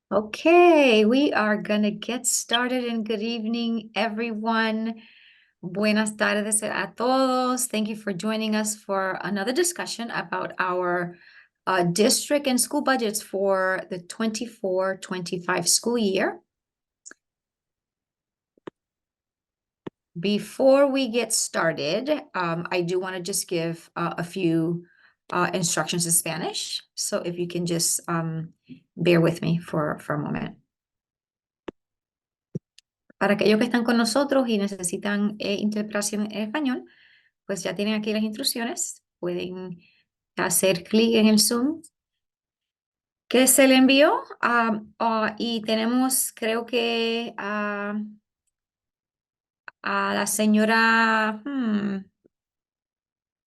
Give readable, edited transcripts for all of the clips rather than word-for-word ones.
Okay, we are going to get started, and good evening, everyone. Buenas tardes a todos. Thank you for joining us for another discussion about our district and school budgets for the 24-25 school year. Before we get started, I do want to just give a few instructions in Spanish. So if you can just bear with me for a moment. Para aquellos que están con nosotros y necesitan interpretación en español, pues ya tienen aquí las instrucciones. Pueden hacer clic en el Zoom que se le envió. Y tenemos, creo que a la señora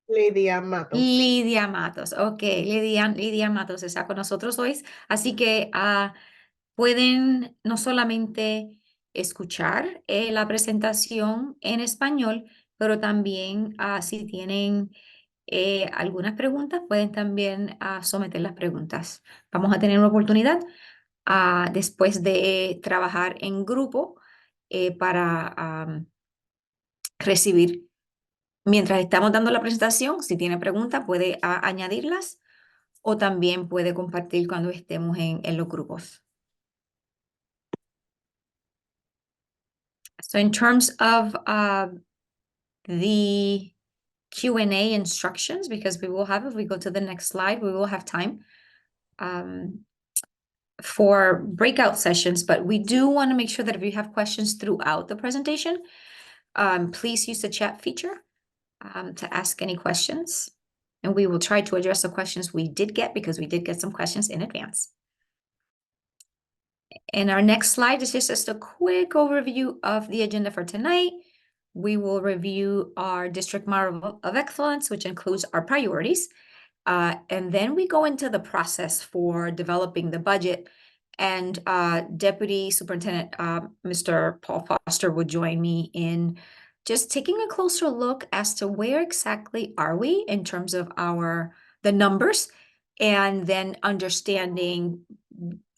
Lidia Matos. Lidia Matos. Ok, Lidia Matos está con nosotros hoy. Así que pueden no solamente escuchar la presentación en español, pero también si tienen algunas preguntas, pueden también someter las preguntas. Vamos a tener una oportunidad después de trabajar en grupo para recibir. Mientras estamos dando la presentación, si tiene preguntas, puede añadirlas o también puede compartir cuando estemos en los grupos. So in terms of the Q&A instructions, because we will have, if we go to the next slide, we will have time for breakout sessions, but we do want to make sure that if you have questions throughout the presentation, please use the chat feature to ask any questions. And we will try to address the questions we did get, because we did get some questions in advance. And our next slide is just a quick overview of the agenda for tonight. We will review our district model of excellence, which includes our priorities. And then we go into the process for developing the budget. And Deputy Superintendent Mr. Paul Foster would join me in just taking a closer look as to where exactly are we in terms of the numbers, and then understanding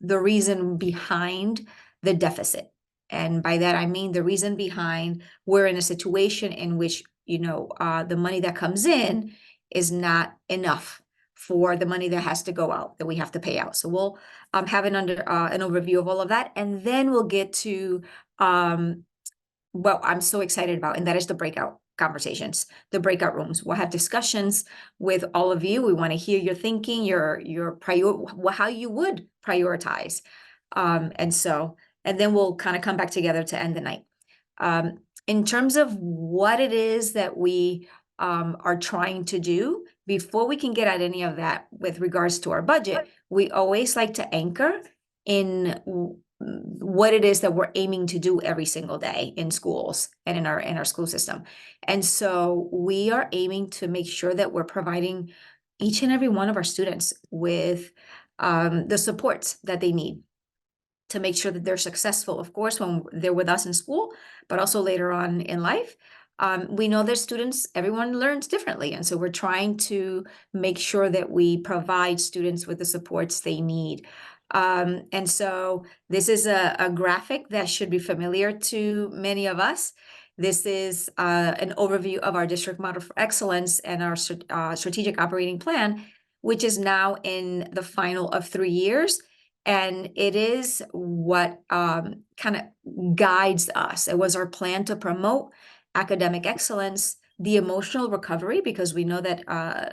the reason behind the deficit. And by that, I mean the reason behind we're in a situation in which, the money that comes in is not enough for the money that has to go out, that we have to pay out. So we'll have an overview of all of that. And then we'll get to what I'm so excited about, and that is the breakout conversations, the breakout rooms. We'll have discussions with all of you. We want to hear your thinking, your how you would prioritize. And then we'll kind of come back together to end the night. In terms of what it is that we are trying to do, before we can get at any of that with regards to our budget, we always like to anchor in what it is that we're aiming to do every single day in schools and in our school system. And so we are aiming to make sure that we're providing each and every one of our students with the supports that they need to make sure that they're successful, of course, when they're with us in school, but also later on in life. We know that students, everyone learns differently. And so we're trying to make sure that we provide students with the supports they need. And so this is a graphic that should be familiar to many of us. This is an overview of our district model for excellence and our strategic operating plan, which is now in the final of 3 years. And it is what kind of guides us. It was our plan to promote academic excellence, the emotional recovery, because we know that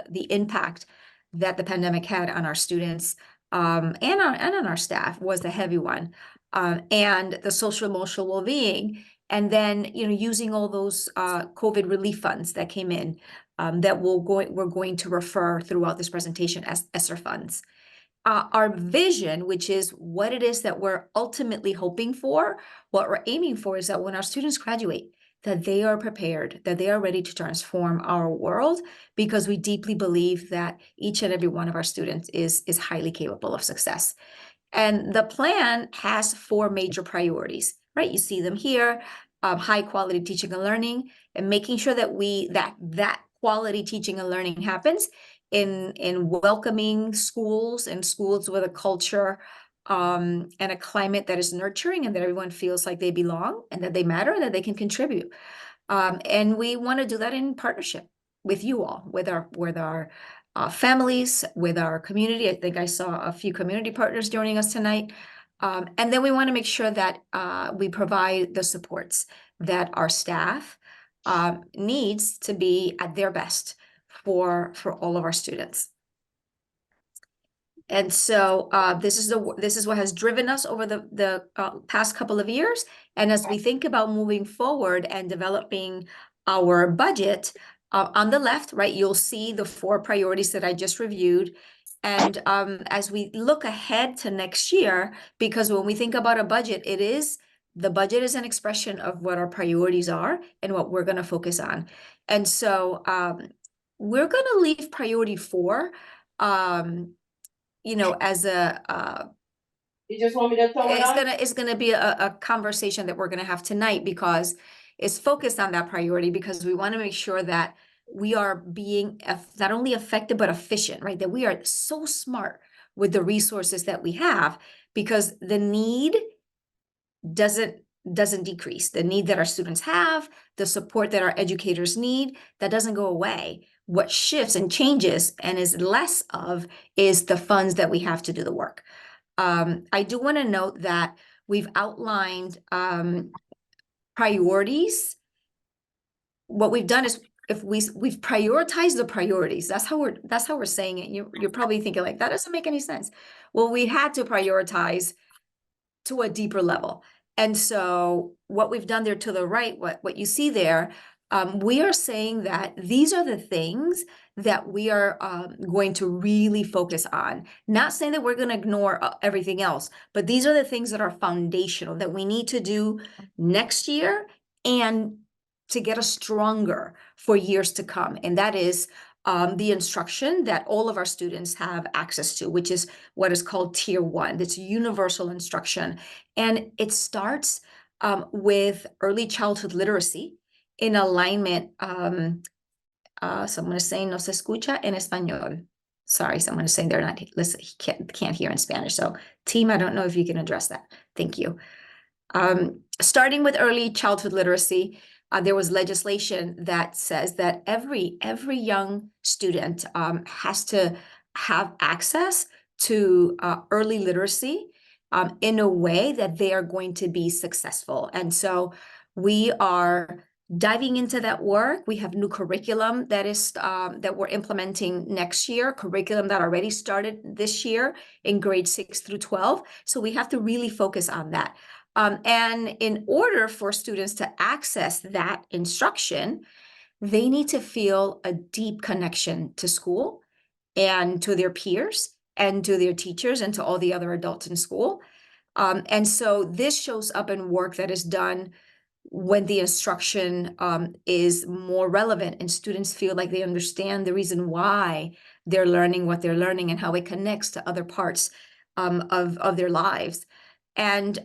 the impact that the pandemic had on our students and on our staff was a heavy one, and the social emotional well-being, and then using all those COVID relief funds that came in that we're going to refer throughout this presentation as ESSER funds. Our vision, which is what it is that we're ultimately hoping for, what we're aiming for, is that when our students graduate, that they are prepared, that they are ready to transform our world, because we deeply believe that each and every one of our students is highly capable of success. And the plan has 4 major priorities, right? You see them here: high quality teaching and learning, and making sure that that quality teaching and learning happens in welcoming schools and schools with a culture and a climate that is nurturing and that everyone feels like they belong and that they matter and that they can contribute. And we want to do that in partnership with you all, with our families, with our community. I think I saw a few community partners joining us tonight. And then we want to make sure that we provide the supports that our staff needs to be at their best for all of our students. And so this is what has driven us over the past couple of years. And as we think about moving forward and developing our budget, on the left, right, you'll see the 4 priorities that I just reviewed. And as we look ahead to next year, because when we think about a budget, the budget is an expression of what our priorities are and what we're going to focus on. And so we're going to leave priority 4 as You just want me to throw it on? it's gonna be a conversation that we're gonna have tonight, because it's focused on that priority, because we want to make sure that we are being not only effective but efficient, right? That we are so smart with the resources that we have, because the need doesn't decrease. The need that our students have, the support that our educators need, that doesn't go away. What shifts and changes and is less of is the funds that we have to do the work. I do want to note that we've outlined priorities. What we've done is we've prioritized the priorities. That's how we're saying it. You're probably thinking like, that doesn't make any sense. Well, we had to prioritize to a deeper level. And so what we've done there to the right, what you see there, we are saying that these are the things that we are going to really focus on. Not saying that we're going to ignore everything else, but these are the things that are foundational that we need to do next year and to get us stronger for years to come. And that is the instruction that all of our students have access to, which is what is called Tier 1. It's universal instruction. And it starts with early childhood literacy in alignment. Someone is saying, no se escucha en español. Sorry, someone is saying they're not, listen, he can't hear in Spanish. So team, I don't know if you can address that. Thank you. Starting with early childhood literacy, there was legislation that says that every young student has to have access to early literacy in a way that they are going to be successful. And so we are diving into that work. We have new curriculum that we're implementing next year, curriculum that already started this year in grade 6 through 12. So we have to really focus on that. And in order for students to access that instruction, they need to feel a deep connection to school and to their peers and to their teachers and to all the other adults in school. And so this shows up in work that is done when the instruction is more relevant and students feel like they understand the reason why they're learning what they're learning and how it connects to other parts of their lives. And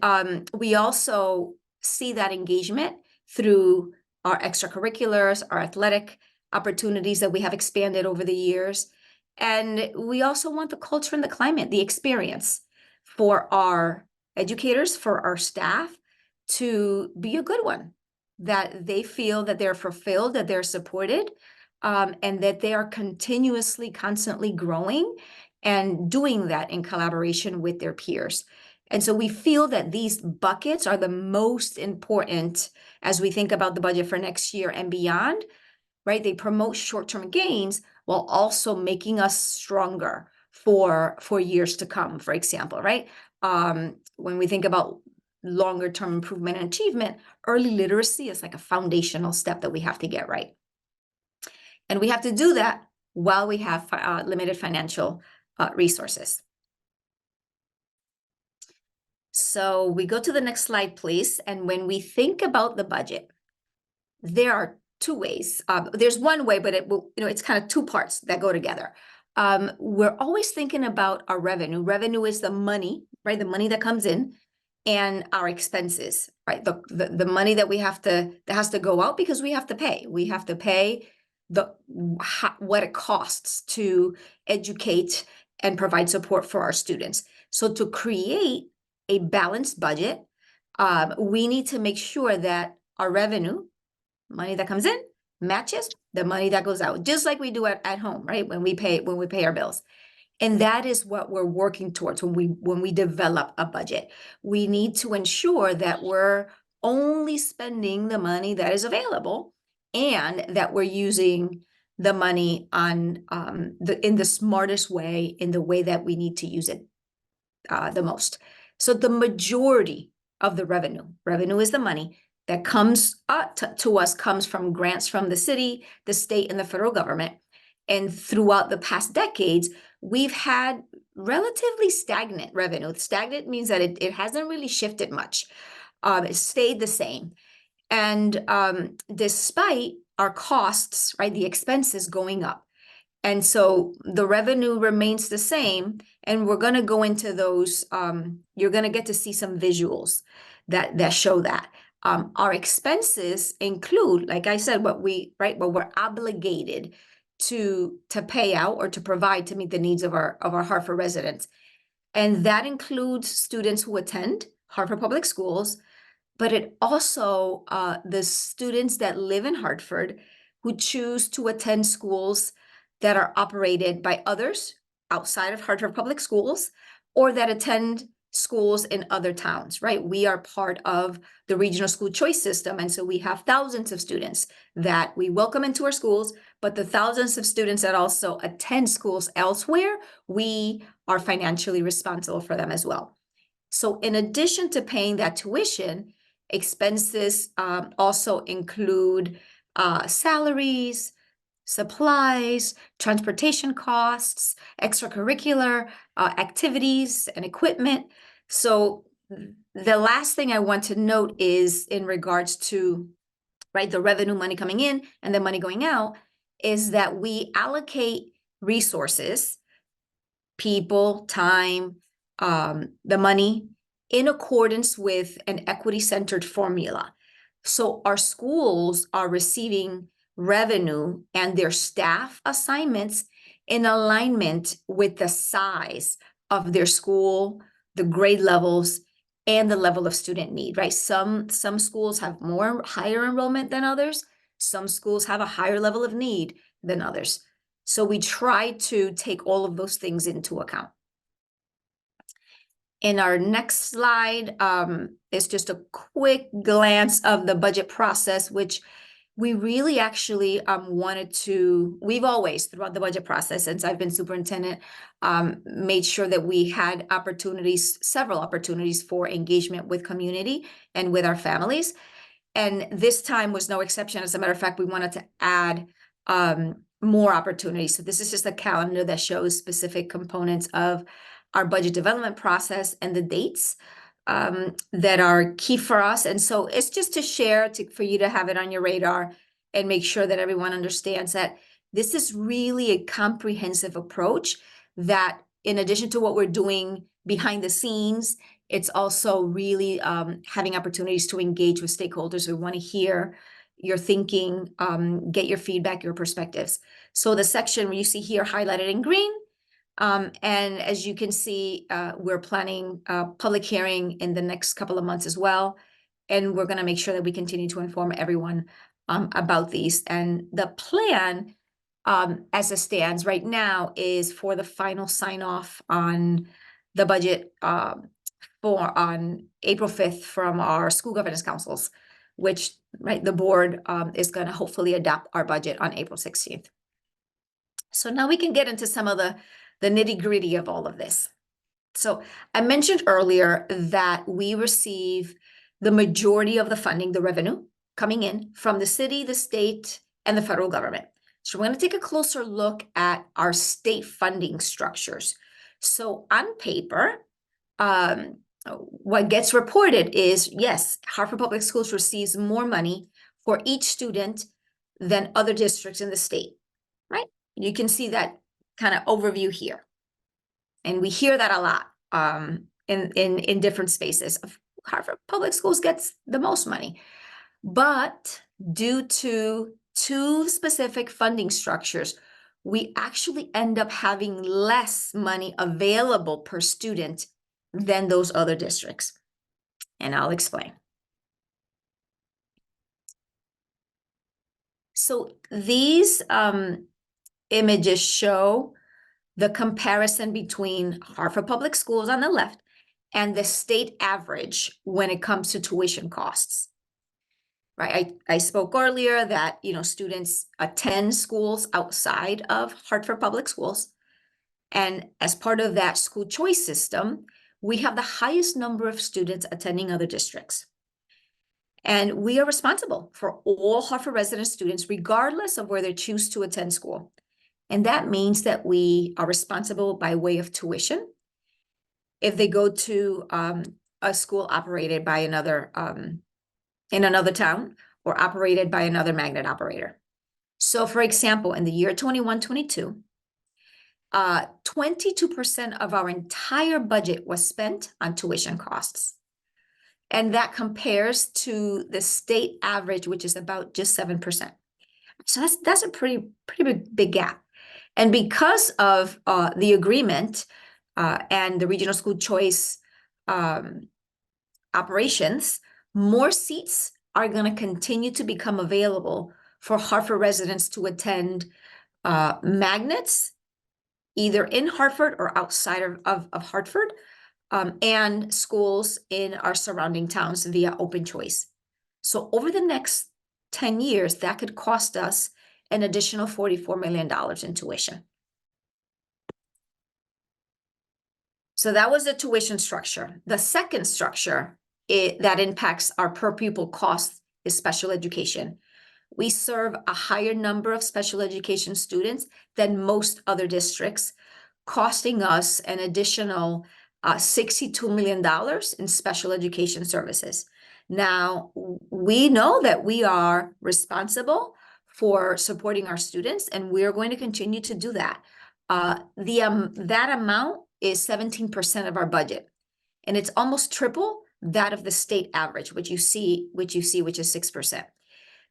we also see that engagement through our extracurriculars, our athletic opportunities that we have expanded over the years. And we also want the culture and the climate, the experience for our educators, for our staff, to be a good one, that they feel that they're fulfilled, that they're supported, and that they are continuously, constantly growing and doing that in collaboration with their peers. And so we feel that these buckets are the most important as we think about the budget for next year and beyond, right? They promote short-term gains while also making us stronger for years to come, for example, right? When we think about longer-term improvement and achievement, early literacy is like a foundational step that we have to get right. And we have to do that while we have limited financial resources. So we go to the next slide, please. And when we think about the budget, there are 2 ways. There's one way, but it's kind of 2 parts that go together. We're always thinking about our revenue. Revenue is the money, right? The money that comes in, and our expenses, right? The money that has to go out because we have to pay. We have to pay what it costs to educate and provide support for our students. So to create a balanced budget, we need to make sure that our revenue, money that comes in, matches the money that goes out, just like we do at home, right? When we pay our bills. And that is what we're working towards when we develop a budget. We need to ensure that we're only spending the money that is available and that we're using the money on in the smartest way, in the way that we need to use it the most. So the majority of the revenue is the money that comes to us, comes from grants from the city, the state, and the federal government. And throughout the past decades, we've had relatively stagnant revenue. Stagnant means that it hasn't really shifted much. It stayed the same. And despite our costs, right, the expenses going up. And so the revenue remains the same, and we're going to go into those. You're going to get to see some visuals that show that. Our expenses include, like I said, what we're obligated to pay out or to provide to meet the needs of our Hartford residents. And that includes students who attend Hartford Public Schools, but it also the students that live in Hartford who choose to attend schools that are operated by others outside of Hartford Public Schools, or that attend schools in other towns, right? We are part of the regional school choice system, and so we have thousands of students that we welcome into our schools, but the thousands of students that also attend schools elsewhere, we are financially responsible for them as well. So in addition to paying that tuition, expenses also include salaries, supplies, transportation costs, extracurricular activities and equipment. So the last thing I want to note is in regards to, right, the revenue money coming in and the money going out, is that we allocate resources, people, time, the money in accordance with an equity-centered formula. So our schools are receiving revenue and their staff assignments in alignment with the size of their school, the grade levels, and the level of student need, right? Some schools have higher enrollment than others. Some schools have a higher level of need than others. So we try to take all of those things into account. In our next slide is just a quick glance of the budget process, which we really actually we've always, throughout the budget process, since I've been superintendent, made sure that we had several opportunities for engagement with community and with our families. And this time was no exception. As a matter of fact, we wanted to add more opportunities. So this is just a calendar that shows specific components of our budget development process and the dates that are key for us. And so it's just to share, for you to have it on your radar and make sure that everyone understands that this is really a comprehensive approach that, in addition to what we're doing behind the scenes, it's also really having opportunities to engage with stakeholders who want to hear your thinking, get your feedback, your perspectives. So the section you see here highlighted in green, and as you can see, we're planning a public hearing in the next couple of months as well. And we're going to make sure that we continue to inform everyone about these. And the plan, as it stands right now, is for the final sign off on the budget on April 5th from our school governance councils, which, right, the board is going to hopefully adopt our budget on April 16th. So now we can get into some of the nitty-gritty of all of this. So I mentioned earlier that we receive the majority of the funding, the revenue coming in from the city, the state, and the federal government. So we're going to take a closer look at our state funding structures. So on paper, what gets reported is, yes, Hartford Public Schools receives more money for each student than other districts in the state, right? You can see that kind of overview here. And we hear that a lot in different spaces. Hartford Public Schools gets the most money. But due to two specific funding structures, we actually end up having less money available per student than those other districts. And I'll explain. So these images show the comparison between Hartford Public Schools on the left and the state average when it comes to tuition costs. Right, I spoke earlier that, you know, students attend schools outside of Hartford Public Schools. And as part of that school choice system, we have the highest number of students attending other districts. And we are responsible for all Hartford resident students, regardless of where they choose to attend school. And that means that we are responsible by way of tuition. If they go to a school operated by another, in another town, or operated by another magnet operator. So for example, in the year 21-22, 22% of our entire budget was spent on tuition costs. And that compares to the state average, which is about just 7%. So that's a pretty big gap. And because of the agreement and the regional school choice operations, more seats are going to continue to become available for Hartford residents to attend magnets, either in Hartford or outside of Hartford, and schools in our surrounding towns via open choice. So over the next 10 years, that could cost us an additional $44 million in tuition. So that was the tuition structure. The second structure that impacts our per pupil costs is special education. We serve a higher number of special education students than most other districts, costing us an additional $62 million in special education services. Now, we know that we are responsible for supporting our students, and we are going to continue to do that. That amount is 17% of our budget, and it's almost triple that of the state average, which is 6%.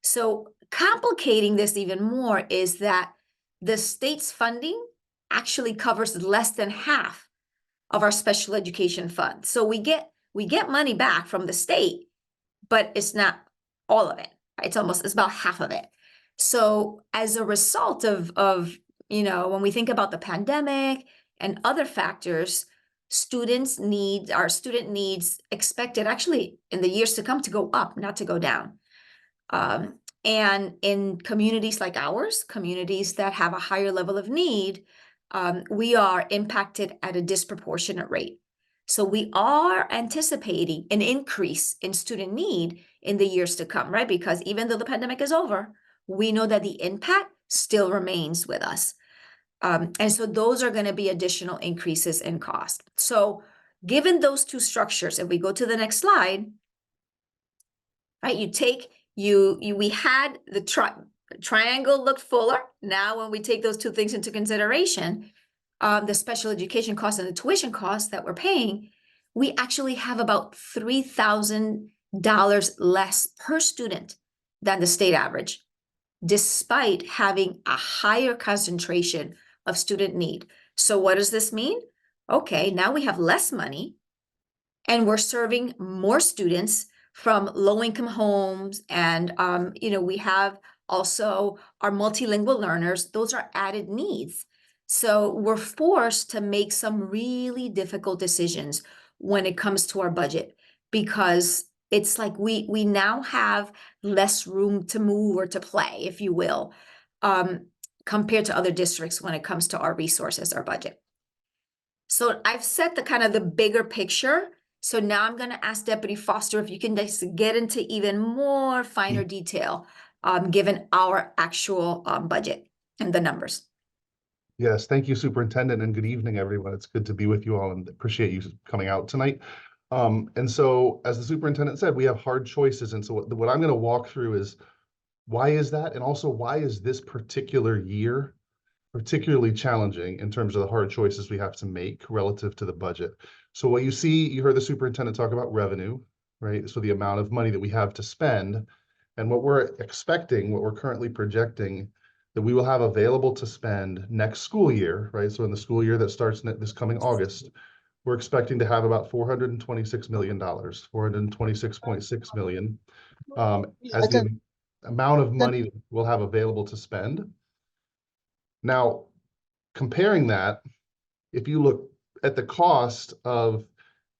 So complicating this even more is that the state's funding actually covers less than half of our special education fund. So we get money back from the state, but it's not all of it. It's about half of it. So as a result of you know, when we think about the pandemic and other factors, our student needs expected actually in the years to come to go up, not to go down. And in communities like ours, communities that have a higher level of need, we are impacted at a disproportionate rate. So we are anticipating an increase in student need in the years to come, right? Because even though the pandemic is over, we know that the impact still remains with us. And so those are going to be additional increases in cost. So given those two structures, if we go to the next slide, right, we had the triangle looked fuller. Now, when we take those two things into consideration, the special education costs and the tuition costs that we're paying, we actually have about $3,000 less per student than the state average, despite having a higher concentration of student need. So what does this mean? Okay, now we have less money and we're serving more students from low-income homes, and you know, we have also our multilingual learners. Those are added needs. So we're forced to make some really difficult decisions when it comes to our budget, because it's like we now have less room to move or to play, if you will, compared to other districts when it comes to our resources, our budget. So I've set the bigger picture. So now I'm going to ask Deputy Foster if you can just get into even more finer detail, given our actual budget and the numbers. Yes, thank you, Superintendent, and good evening, everyone. It's good to be with you all and appreciate you coming out tonight. And so, as the superintendent said, we have hard choices. And so what I'm going to walk through is why is that? And also, why is this particular year particularly challenging in terms of the hard choices we have to make relative to the budget? So what you see, you heard the superintendent talk about revenue, right? So the amount of money that we have to spend, and what we're expecting, what we're currently projecting that we will have available to spend next school year, right? So in the school year that starts this coming August, we're expecting to have about $426 million, 426.6 million, as the amount of money we'll have available to spend. Now, comparing that, if you look at the cost of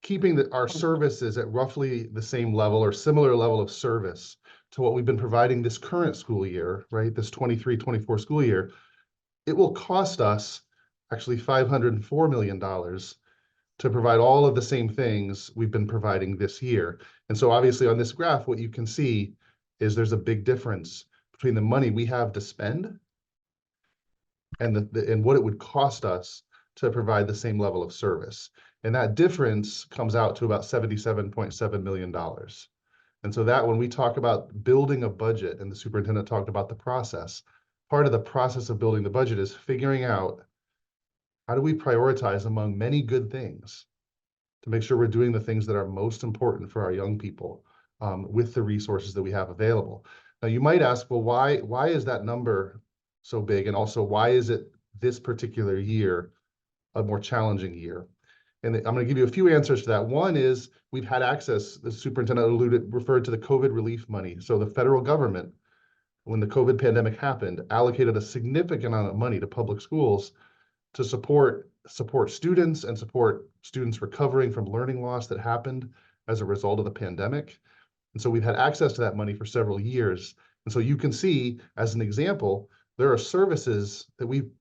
keeping our services at roughly the same level or similar level of service to what we've been providing this current school year, right, this 23-24 school year, it will cost us actually $504 million to provide all of the same things we've been providing this year. And so obviously on this graph, what you can see is there's a big difference between the money we have to spend and and what it would cost us to provide the same level of service. And that difference comes out to about $77.7 million. And so that when we talk about building a budget, and the superintendent talked about the process, part of the process of building the budget is figuring out how do we prioritize among many good things to make sure we're doing the things that are most important for our young people with the resources that we have available. Now, you might ask, well, why is that number so big? And also, why is it this particular year a more challenging year? And I'm going to give you a few answers to that. One is we've had access, the superintendent referred to the COVID relief money. So the federal government, when the COVID pandemic happened, allocated a significant amount of money to public schools to support students and support students recovering from learning loss that happened as a result of the pandemic. And so we've had access to that money for several years. And so you can see, as an example, there are services that we've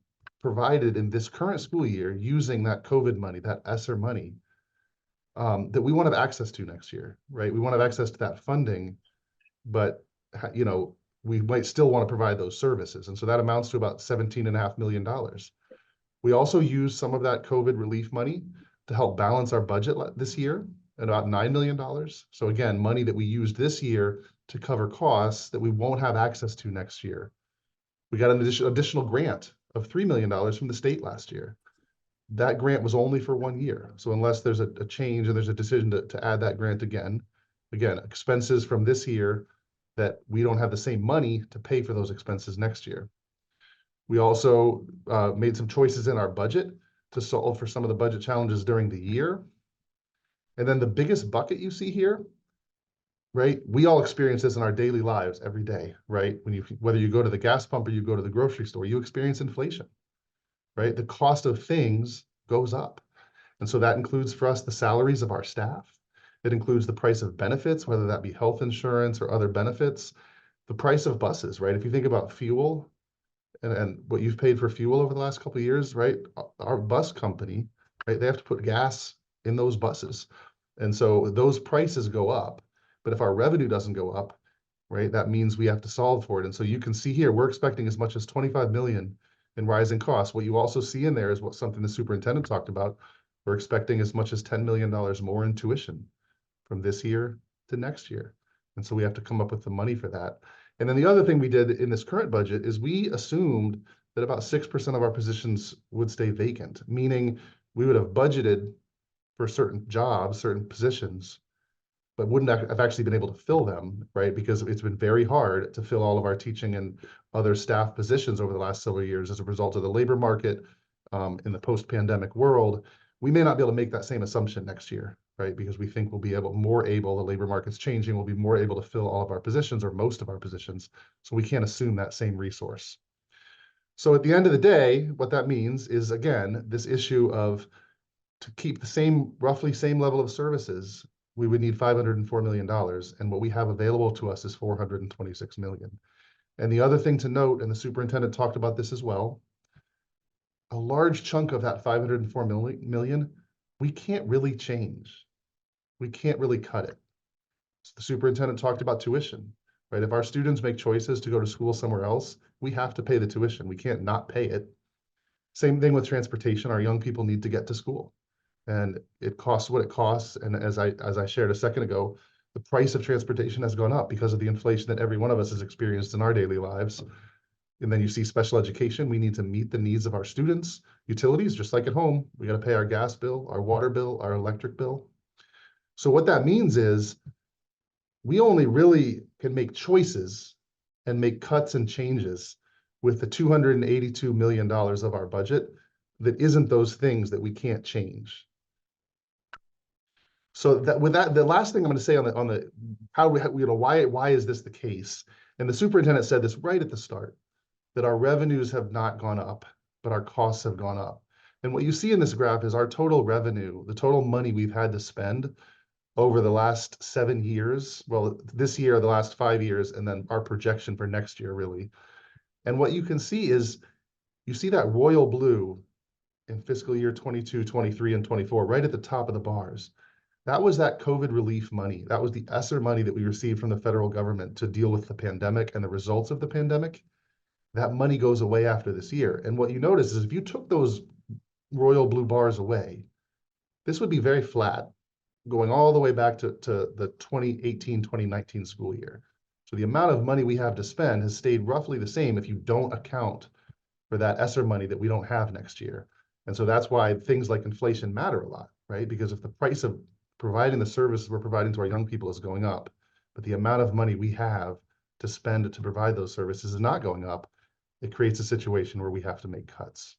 provided in this current school year using that COVID money, that ESSER money, that we want to have access to next year, right? We want to have access to that funding, but you know, we might still want to provide those services. And so that amounts to about $17.5 million. We also use some of that COVID relief money to help balance our budget this year at about $9 million. So again, money that we used this year to cover costs that we won't have access to next year. We got an additional grant of $3 million from the state last year. That grant was only for 1 year. So unless there's a change and there's a decision to add that grant again, expenses from this year that we don't have the same money to pay for those expenses next year. We also made some choices in our budget to solve for some of the budget challenges during the year. And then the biggest bucket you see here, right? We all experience this in our daily lives every day, right? Whether you go to the gas pump or you go to the grocery store, you experience inflation, right? The cost of things goes up. And so that includes for us the salaries of our staff. It includes the price of benefits, whether that be health insurance or other benefits, the price of buses, right? If you think about fuel and what you've paid for fuel over the last couple of years, right? Our bus company, right? They have to put gas in those buses. And so those prices go up. But if our revenue doesn't go up, right, that means we have to solve for it. And so you can see here, we're expecting as much as 25 million in rising costs. What you also see in there is something the superintendent talked about. We're expecting as much as $10 million more in tuition from this year to next year. And so we have to come up with the money for that. And then the other thing we did in this current budget is we assumed that about 6% of our positions would stay vacant, meaning we would have budgeted for certain jobs, certain positions, but wouldn't have actually been able to fill them, right? Because it's been very hard to fill all of our teaching and other staff positions over the last several years as a result of the labor market in the post-pandemic world. We may not be able to make that same assumption next year, right? Because we think we'll be the labor market's changing, we'll be more able to fill all of our positions or most of our positions. So we can't assume that same resource. So at the end of the day, what that means is, again, this issue of to keep the roughly same level of services, we would need $504 million. And what we have available to us is $426 million. And the other thing to note, and the superintendent talked about this as well, a large chunk of that $504 million, we can't really change. We can't really cut it. So the superintendent talked about tuition, right? If our students make choices to go to school somewhere else, we have to pay the tuition. We can't not pay it. Same thing with transportation. Our young people need to get to school, and it costs what it costs. And as I shared a second ago, the price of transportation has gone up because of the inflation that every one of us has experienced in our daily lives. And then you see special education. We need to meet the needs of our students. Utilities, just like at home, we got to pay our gas bill, our water bill, our electric bill. So what that means is we only really can make choices and make cuts and changes with the $282 million of our budget that isn't those things that we can't change. So that with that, the last thing I'm going to say on the how we, why is this the case? And the superintendent said this right at the start, that our revenues have not gone up, but our costs have gone up. And what you see in this graph is our total revenue, the total money we've had to spend over the last 7 years, well, this year, the last 5 years, and then our projection for next year, really. And what you can see is, you see that royal blue in fiscal year 22, 23, and 24, right at the top of the bars. That was that COVID relief money. That was the ESSER money that we received from the federal government to deal with the pandemic and the results of the pandemic. That money goes away after this year. And what you notice is if you took those royal blue bars away, this would be very flat, going all the way back to the 2018, 2019 school year. So the amount of money we have to spend has stayed roughly the same if you don't account for that ESSER money that we don't have next year. And so that's why things like inflation matter a lot, right? Because if the price of providing the services we're providing to our young people is going up, but the amount of money we have to spend to provide those services is not going up, it creates a situation where we have to make cuts.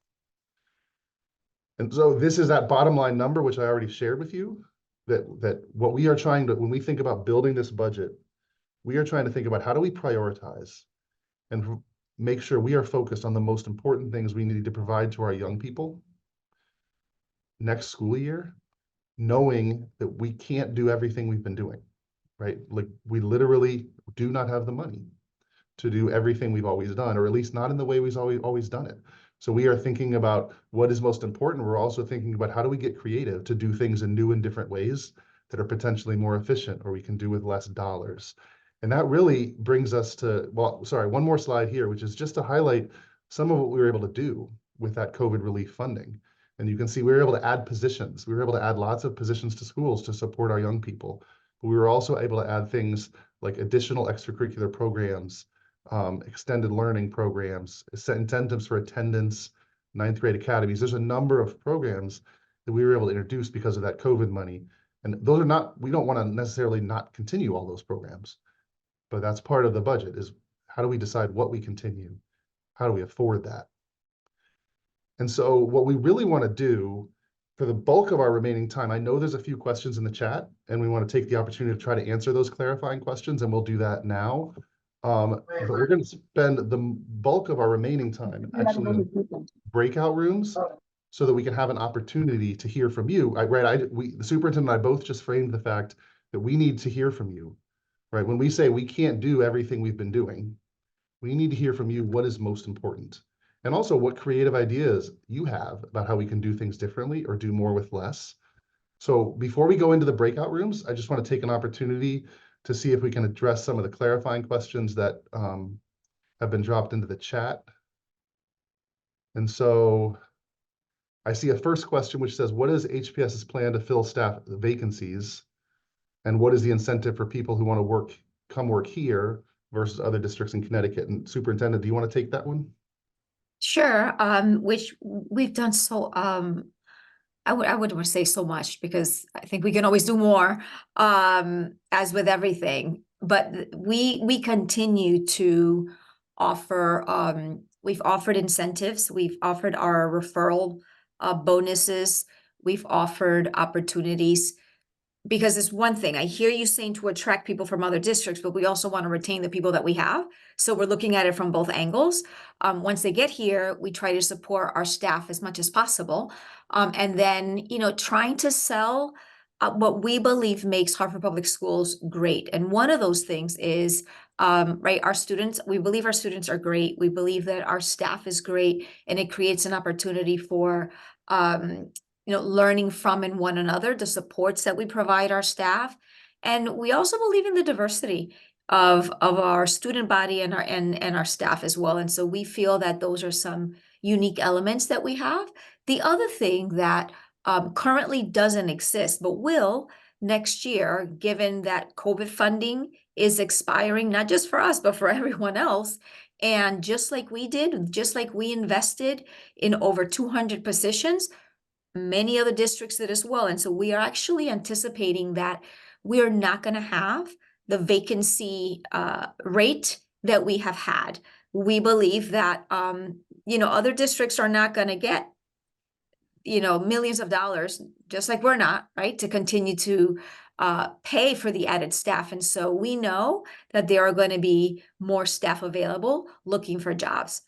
And so this is that bottom line number, which I already shared with you, that what we are trying to, when we think about building this budget, we are trying to think about how do we prioritize and make sure we are focused on the most important things we need to provide to our young people next school year, knowing that we can't do everything we've been doing, right? Like we literally do not have the money to do everything we've always done, or at least not in the way we've always done it. So we are thinking about what is most important. We're also thinking about how do we get creative to do things in new and different ways that are potentially more efficient, or we can do with less dollars. And that really brings us to, well, sorry, one more slide here, which is just to highlight some of what we were able to do with that COVID relief funding. And you can see we were able to add positions. We were able to add lots of positions to schools to support our young people. But we were also able to add things like additional extracurricular programs, extended learning programs, incentives for attendance, 9th grade academies. There's a number of programs that we were able to introduce because of that COVID money. And those are not, we don't want to necessarily not continue all those programs, but that's part of the budget, is how do we decide what we continue? How do we afford that? And so what we really want to do for the bulk of our remaining time, I know there's a few questions in the chat, and we want to take the opportunity to try to answer those clarifying questions, and we'll do that now. But we're going to spend the bulk of our remaining time actually in breakout rooms so that we can have an opportunity to hear from you. The superintendent and I both just framed the fact that we need to hear from you, right? When we say we can't do everything we've been doing, we need to hear from you what is most important. And also what creative ideas you have about how we can do things differently or do more with less. So before we go into the breakout rooms, I just want to take an opportunity to see if we can address some of the clarifying questions that have been dropped into the chat. And so I see a first question which says, what is HPS's plan to fill staff vacancies? And what is the incentive for people who want to come work here versus other districts in Connecticut? And Superintendent, do you want to take that one? Sure, which we've done so, I wouldn't want to say so much because I think we can always do more, as with everything. But we continue to offer, we've offered incentives, we've offered our referral bonuses, we've offered opportunities. Because it's one thing, I hear you saying to attract people from other districts, but we also want to retain the people that we have. So we're looking at it from both angles. Once they get here, we try to support our staff as much as possible. And then, you know, trying to sell what we believe makes Hartford Public Schools great. And one of those things is, right, our students, we believe our students are great. We believe that our staff is great, and it creates an opportunity for, you know, learning from and one another, the supports that we provide our staff. And we also believe in the diversity of our student body and our staff as well. And so we feel that those are some unique elements that we have. The other thing that currently doesn't exist, but will next year, given that COVID funding is expiring, not just for us, but for everyone else. And just like we did, just like we invested in over 200 positions, many other districts did as well. And so we are actually anticipating that we are not going to have the vacancy rate that we have had. We believe that, you know, other districts are not going to get millions of dollars, just like we're not, right, to continue to pay for the added staff. And so we know that there are going to be more staff available looking for jobs.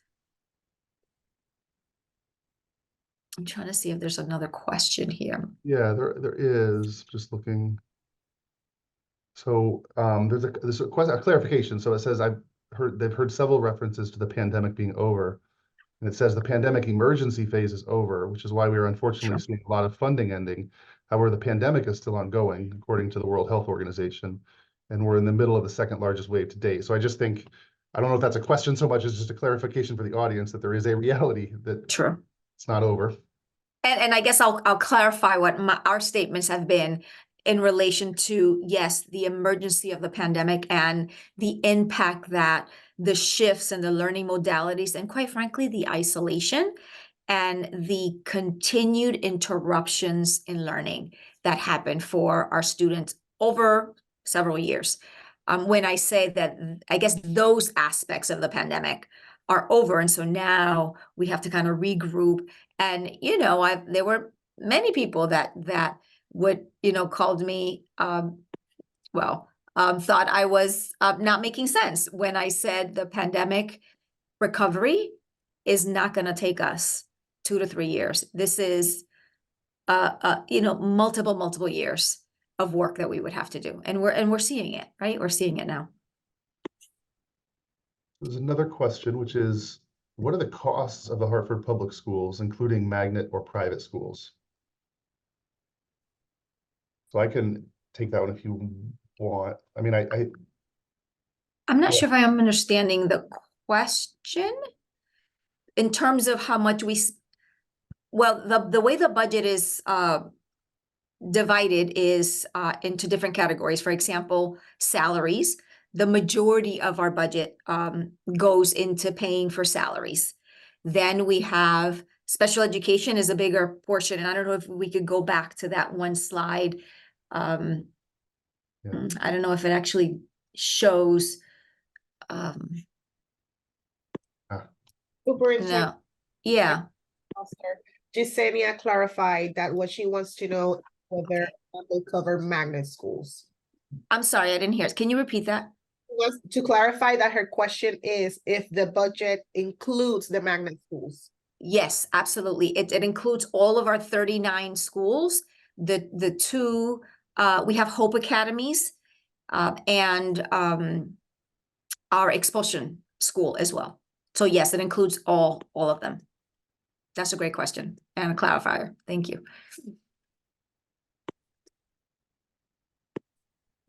I'm trying to see if there's another question here. Yeah, there is, just looking. So there's a question, a clarification. So it says they've heard several references to the pandemic being over. And it says the pandemic emergency phase is over, which is why we are unfortunately seeing a lot of funding ending. However, the pandemic is still ongoing, according to the World Health Organization. And we're in the middle of the second largest wave to date. So I just think, I don't know if that's a question so much as just a clarification for the audience that there is a reality that True. it's not over. And I guess I'll clarify what our statements have been in relation to, yes, the emergency of the pandemic and the impact that the shifts in the learning modalities and, quite frankly, the isolation and the continued interruptions in learning that happened for our students over several years. When I say that, I guess those aspects of the pandemic are over. And so now we have to kind of regroup. And, there were many people that would, called me, thought I was not making sense when I said the pandemic recovery is not going to take us 2 to 3 years. This is, multiple years of work that we would have to do. And we're seeing it, right? We're seeing it now. There's another question, which is, what are the costs of the Hartford Public Schools, including magnet or private schools? So I can take that one if you want. I mean, I'm not sure if I am understanding the question in terms of how much the way the budget is divided is into different categories. For example, salaries. The majority of our budget goes into paying for salaries. Then we have special education is a bigger portion. And I don't know if we could go back to that one slide. I don't know if it actually shows. Superintendent. No. Yeah. Jasenia clarified that what she wants to know is whether they cover magnet schools. I'm sorry, I didn't hear it. Can you repeat that? Wants to clarify that her question is if the budget includes the magnet schools. Yes, absolutely. It includes all of our 39 schools. The two we have Hope Academies and our expulsion school as well. So yes, it includes all of them. That's a great question and a clarifier. Thank you.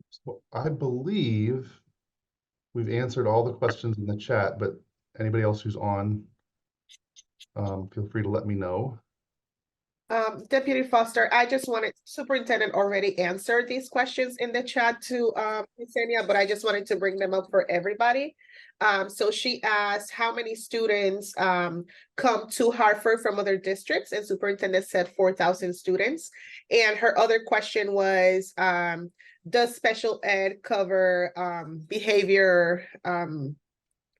So I believe we've answered all the questions in the chat, but anybody else who's on, feel free to let me know. Deputy Foster, I just wanted, Superintendent already answered these questions in the chat to Yesenia, but I just wanted to bring them up for everybody. So she asked how many students come to Hartford from other districts, and Superintendent said 4,000 students. And her other question was, does special ed cover behavior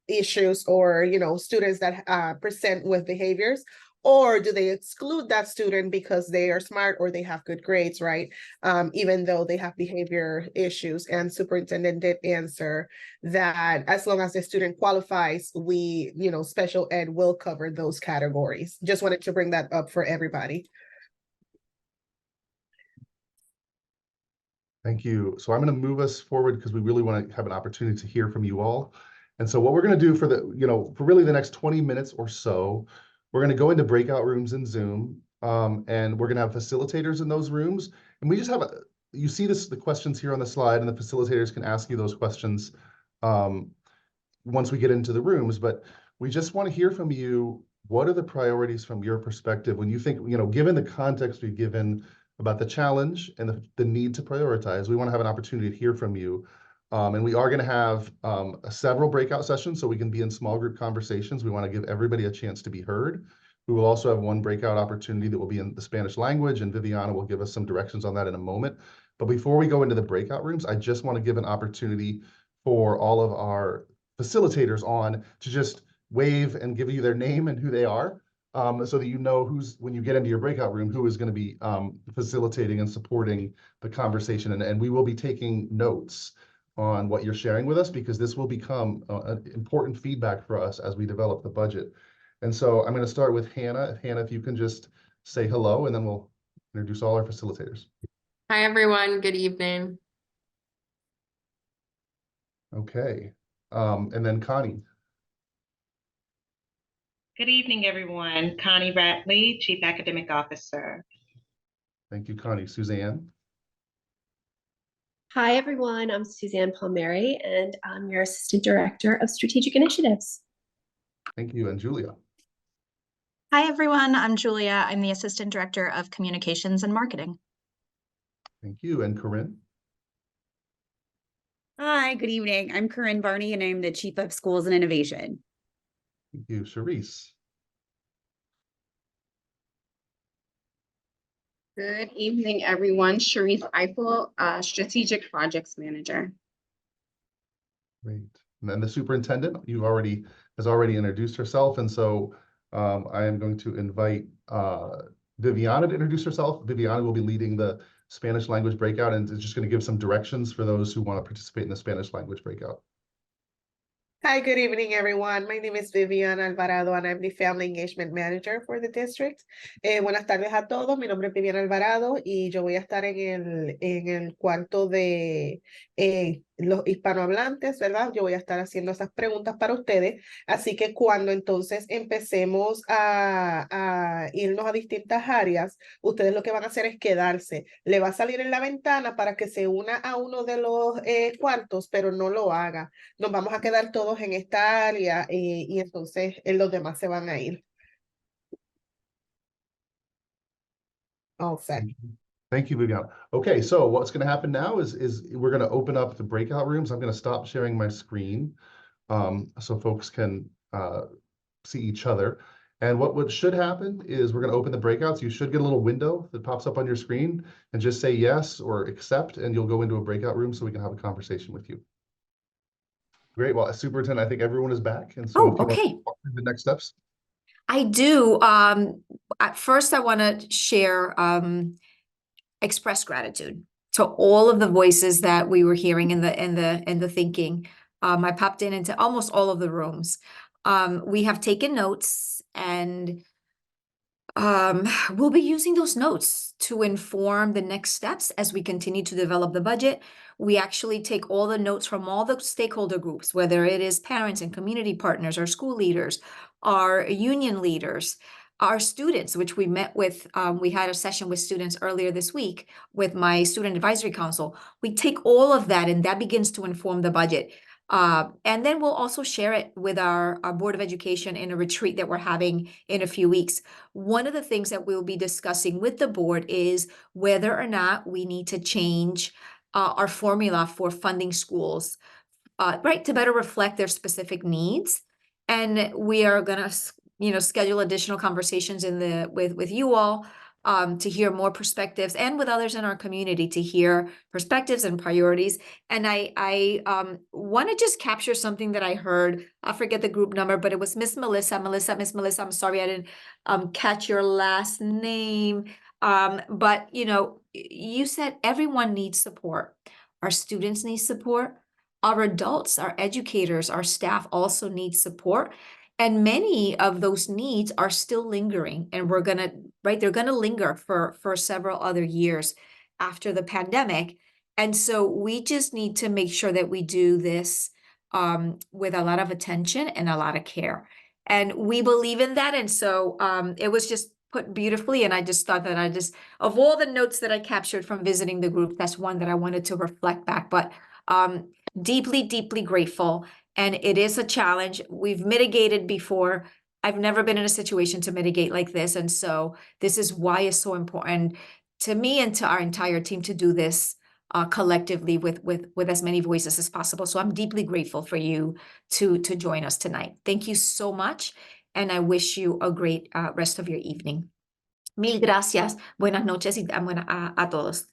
issues or, students that present with behaviors? Or do they exclude that student because they are smart or they have good grades, right? Even though they have behavior issues. And Superintendent did answer that as long as the student qualifies, we, special ed will cover those categories. Just wanted to bring that up for everybody. Thank you. So I'm going to move us forward because we really want to have an opportunity to hear from you all. And so what we're going to do for for really the next 20 minutes or so, we're going to go into breakout rooms in Zoom, and we're going to have facilitators in those rooms. And we just have you see the questions here on the slide, and the facilitators can ask you those questions once we get into the rooms. But we just want to hear from you. What are the priorities from your perspective when you think, given the context we've given about the challenge and the need to prioritize, we want to have an opportunity to hear from you. And we are going to have several breakout sessions so we can be in small group conversations. We want to give everybody a chance to be heard. We will also have one breakout opportunity that will be in the Spanish language, and Viviana will give us some directions on that in a moment. But before we go into the breakout rooms, I just want to give an opportunity for all of our facilitators on to just wave and give you their name and who they are. so that you know when you get into your breakout room, who is going to be facilitating and supporting the conversation. And we will be taking notes on what you're sharing with us, because this will become important feedback for us as we develop the budget. And so I'm going to start with Hannah. Hannah, if you can just say hello, and then we'll introduce all our facilitators. Hi, everyone. Good evening. Okay. And then Connie. Good evening, everyone. Connie Ratley, Chief Academic Officer. Thank you, Connie. Suzanne. Hi, everyone. I'm Suzanne Palmieri, and I'm your Assistant Director of Strategic Initiatives. Thank you. And Julia. Hi, everyone. I'm Julia. I'm the Assistant Director of Communications and Marketing. Thank you. And Corinne. Hi, good evening. I'm Corinne Barney, and I'm the Chief of Schools and Innovation. Thank you. Charisse. Good evening, everyone. Sharice Eiffel, Strategic Projects Manager. Great. And then the superintendent, has already introduced herself. And so I am going to invite Viviana to introduce herself. Viviana will be leading the Spanish language breakout, and is just going to give some directions for those who want to participate in the Spanish language breakout. Hi, good evening, everyone. My name is Viviana Alvarado, and I'm the Family Engagement Manager for the district. Buenas tardes a todos. Mi nombre es Viviana Alvarado y yo voy a estar en el cuarto de los hispanohablantes, ¿verdad? Yo voy a estar haciendo esas preguntas para ustedes. Así que cuando entonces empecemos a irnos a distintas áreas, ustedes lo que van a hacer es quedarse. Le va a salir en la ventana para que se una a uno de los cuartos, pero no lo haga. Nos vamos a quedar todos en esta área y entonces los demás se van a ir. All set. Thank you, Viviana. Okay, so what's going to happen now is we're going to open up the breakout rooms. I'm going to stop sharing my screen so folks can see each other. And what should happen is we're going to open the breakouts. You should get a little window that pops up on your screen, and just say yes or accept, and you'll go into a breakout room so we can have a conversation with you. Great. Well, as superintendent, I think everyone is back. And so if you want to walk through the next steps. I do. At first, I want to share, express gratitude to all of the voices that we were hearing in the thinking. I popped into almost all of the rooms. We have taken notes, and we'll be using those notes to inform the next steps as we continue to develop the budget. We actually take all the notes from all the stakeholder groups, whether it is parents and community partners, our school leaders, our union leaders, our students, which we met with. We had a session with students earlier this week with my student advisory council. We take all of that, and that begins to inform the budget. And then we'll also share it with our Board of Education in a retreat that we're having in a few weeks. One of the things that we'll be discussing with the board is whether or not we need to change our formula for funding schools, right, to better reflect their specific needs. And we are going to, schedule additional conversations with you all to hear more perspectives, and with others in our community to hear perspectives and priorities. And I want to just capture something that I heard. I forget the group number, but it was Miss Melissa. Miss Melissa, I'm sorry I didn't catch your last name. But you said everyone needs support. Our students need support. Our adults, our educators, our staff also need support. And many of those needs are still lingering, and they're gonna linger for several other years after the pandemic. And so we just need to make sure that we do this with a lot of attention and a lot of care. And we believe in that. And so it was just put beautifully. And I just thought that of all the notes that I captured from visiting the group, that's one that I wanted to reflect back. But deeply, deeply grateful. And it is a challenge. We've mitigated before. I've never been in a situation to mitigate like this. And so this is why it's so important to me and to our entire team to do this collectively with as many voices as possible. So I'm deeply grateful for you to join us tonight. Thank you so much. And I wish you a great rest of your evening. Mil gracias. Buenas noches y a todos.